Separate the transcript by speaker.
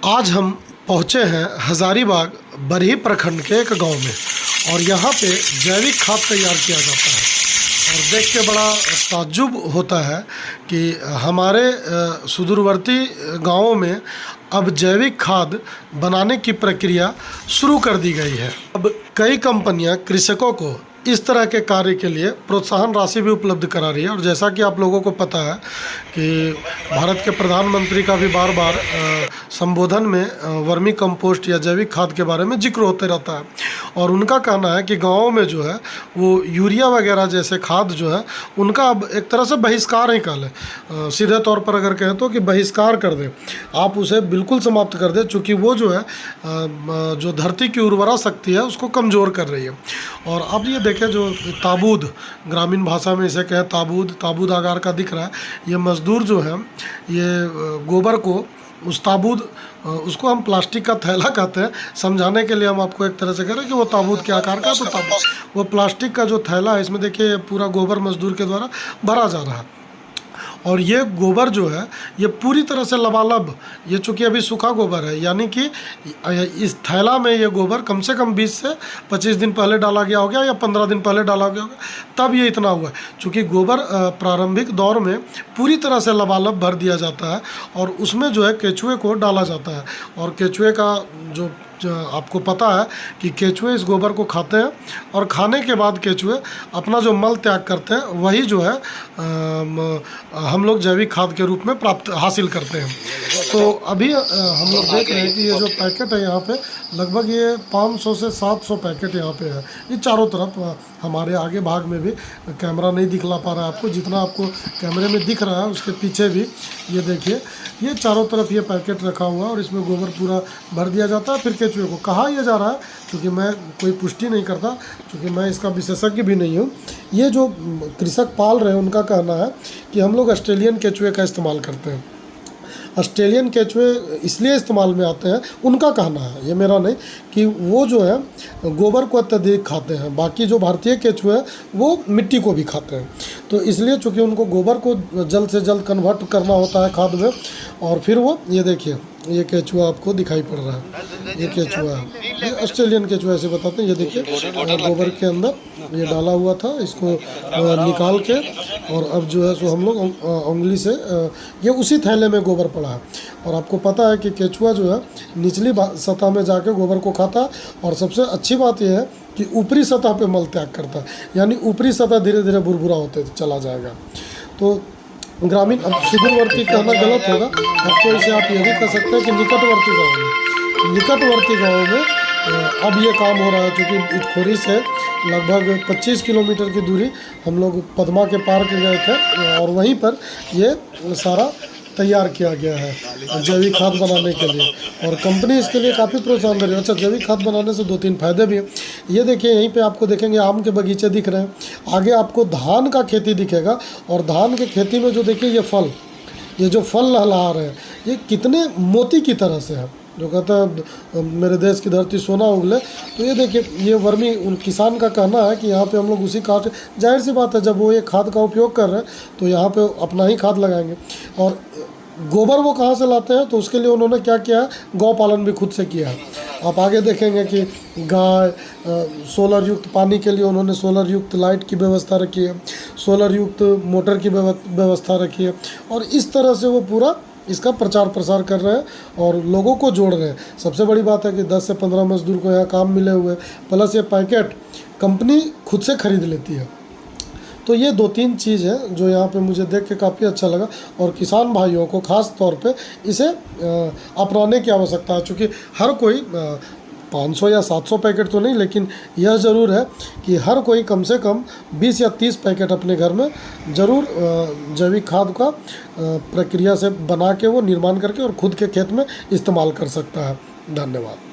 Speaker 1: आज हम पहुँचे हैं हज़ारीबाग बरही प्रखंड के एक गांव में और यहाँ पे जैविक खाद तैयार किया जाता है। और देख के बड़ा ताज्जुब होता है कि हमारे सुदूरवर्ती गांवों में अब जैविक खाद बनाने की प्रक्रिया शुरू कर दी गई है। अब कई कंपनियां कृषकों को इस तरह के कार्य के लिए प्रोत्साहन राशि भी उपलब्ध करा रही है। और जैसा कि आप लोगों को पता है कि भारत के प्रधानमंत्री का भी बार बार संबोधन में वर्मी कंपोस्ट या जैविक खाद के बारे में जिक्र होते रहता है। और उनका कहना है कि गाँवों में जो है वो यूरिया वगैरह जैसे खाद जो है उनका अब एक तरह से बहिष्कार ही कर ले। सीधे तौर पर अगर कहें तो कि बहिष्कार कर दें, आप उसे बिल्कुल समाप्त कर दें, चूँकि वो जो है जो धरती की उर्वरा शक्ति है उसको कमज़ोर कर रही है। और अब ये देखें, जो ताबूद, ग्रामीण भाषा में इसे कहें ताबूद आकार का दिख रहा है, ये मज़दूर जो है ये गोबर को उस ताबूद, उसको हम प्लास्टिक का थैला कहते हैं, समझाने के लिए हम आपको एक तरह से कह रहे हैं कि वो ताबूत के आकार का, तो ताबूत वो प्लास्टिक का जो थैला है, इसमें देखिए पूरा गोबर मजदूर के द्वारा भरा जा रहा है। और ये गोबर जो है ये पूरी तरह से लबालब, ये चूँकि अभी सूखा गोबर है, यानी कि इस थैला में ये गोबर कम से कम 20 से 25 दिन पहले डाला गया होगा या 15 दिन पहले डाला गया होगा, तब ये इतना हुआ है। चूँकि गोबर प्रारंभिक दौर में पूरी तरह से लबालब भर दिया जाता है और उसमें जो है केचुए को डाला जाता है। और केचुए का जो आपको पता है कि केचुए इस गोबर को खाते हैं और खाने के बाद केचुए अपना जो मल त्याग करते हैं वही जो है हम लोग जैविक खाद के रूप में हासिल करते हैं। तो अभी हम लोग देख रहे हैं कि ये जो पैकेट है यहाँ पे लगभग ये 500 से 700 पैकेट यहाँ पे है। ये चारों तरफ, हमारे आगे भाग में भी कैमरा नहीं दिखला पा रहा है आपको, जितना आपको कैमरे में दिख रहा है उसके पीछे भी ये देखिए, ये चारों तरफ ये पैकेट रखा हुआ है और इसमें गोबर पूरा भर दिया जाता है। फिर केचुए को कहा यह जा रहा है, क्योंकि मैं कोई पुष्टि नहीं करता, क्योंकि मैं इसका विशेषज्ञ भी नहीं हूँ। ये जो कृषक पाल रहे हैं उनका कहना है कि हम लोग ऑस्ट्रेलियन केचुए का इस्तेमाल करते हैं। ऑस्ट्रेलियन केचुए इसलिए इस्तेमाल में आते हैं, उनका कहना है, ये मेरा नहीं, कि वो जो है गोबर को अत्यधिक खाते हैं। बाकी जो भारतीय केचुए हैं वो मिट्टी को भी खाते हैं। तो इसलिए चूँकि उनको गोबर को जल्द से जल्द कन्वर्ट करना होता है खाद में, और फिर वो ये देखिए, ये केचुआ आपको दिखाई पड़ रहा है, ये केचुआ है, ये ऑस्ट्रेलियन केचुआ ऐसे बताते हैं। ये देखिए गोबर के अंदर ये डाला हुआ था, इसको निकाल के और अब जो है सो हम लोग उंगली से ये उसी थैले में गोबर पड़ा है। और आपको पता है कि केचुआ जो है निचली सतह में जाके गोबर को खाता है, और सबसे अच्छी बात यह है कि ऊपरी सतह पे मल त्याग करता है, यानी ऊपरी सतह धीरे धीरे भुरभुरा होते चला जाएगा। तो ग्रामीण, अब सुदूरवर्ती कहना गलत होगा, अब तो इसे आप ये भी कह सकते हैं कि निकटवर्ती गाँव में अब ये काम हो रहा है। चूँकि इटखोरी से लगभग 25 किलोमीटर की दूरी हम लोग पद्मा के पार्क गए थे और वहीं पर ये सारा तैयार किया गया है जैविक खाद बनाने के लिए। और कंपनी इसके लिए काफ़ी प्रोत्साहन दे रही है। अच्छा, जैविक खाद बनाने से 2-3 फायदे भी हैं। ये देखिए, यहीं पे आपको देखेंगे आम के बगीचे दिख रहे हैं, आगे आपको धान का खेती दिखेगा, और धान के खेती में जो देखिए ये जो फल लहला रहे हैं, ये कितने मोती की तरह से है। जो कहता है मेरे देश की धरती सोना उगले, तो ये देखिए, ये वर्मी किसान का कहना है कि यहाँ पे हम लोग उसी खाद, जाहिर सी बात है जब वो ये खाद का उपयोग कर रहे हैं तो यहाँ पे अपना ही खाद लगाएंगे। और गोबर वो कहाँ से लाते हैं, तो उसके लिए उन्होंने क्या किया है, गौ पालन भी खुद से किया है। आप आगे देखेंगे कि गाय, सोलर युक्त पानी के लिए उन्होंने सोलर युक्त लाइट की व्यवस्था रखी है, सोलर युक्त मोटर की व्यवस्था रखी है, और इस तरह से वो पूरा इसका प्रचार प्रसार कर रहे हैं और लोगों को जोड़ रहे हैं। सबसे बड़ी बात है कि 10 से 15 मजदूर को यहाँ काम मिले हुए, प्लस ये पैकेट कंपनी खुद से खरीद लेती है। तो ये 2-3 चीज़ है जो यहाँ पे मुझे देख के काफ़ी अच्छा लगा, और किसान भाइयों को ख़ास तौर पे इसे अपनाने की आवश्यकता है। चूँकि हर कोई 500 या 700 पैकेट तो नहीं, लेकिन यह ज़रूर है कि हर कोई कम से कम 20 या 30 पैकेट अपने घर में ज़रूर जैविक खाद का प्रक्रिया से बना के वो निर्माण करके और खुद के खेत में इस्तेमाल कर सकता है। धन्यवाद।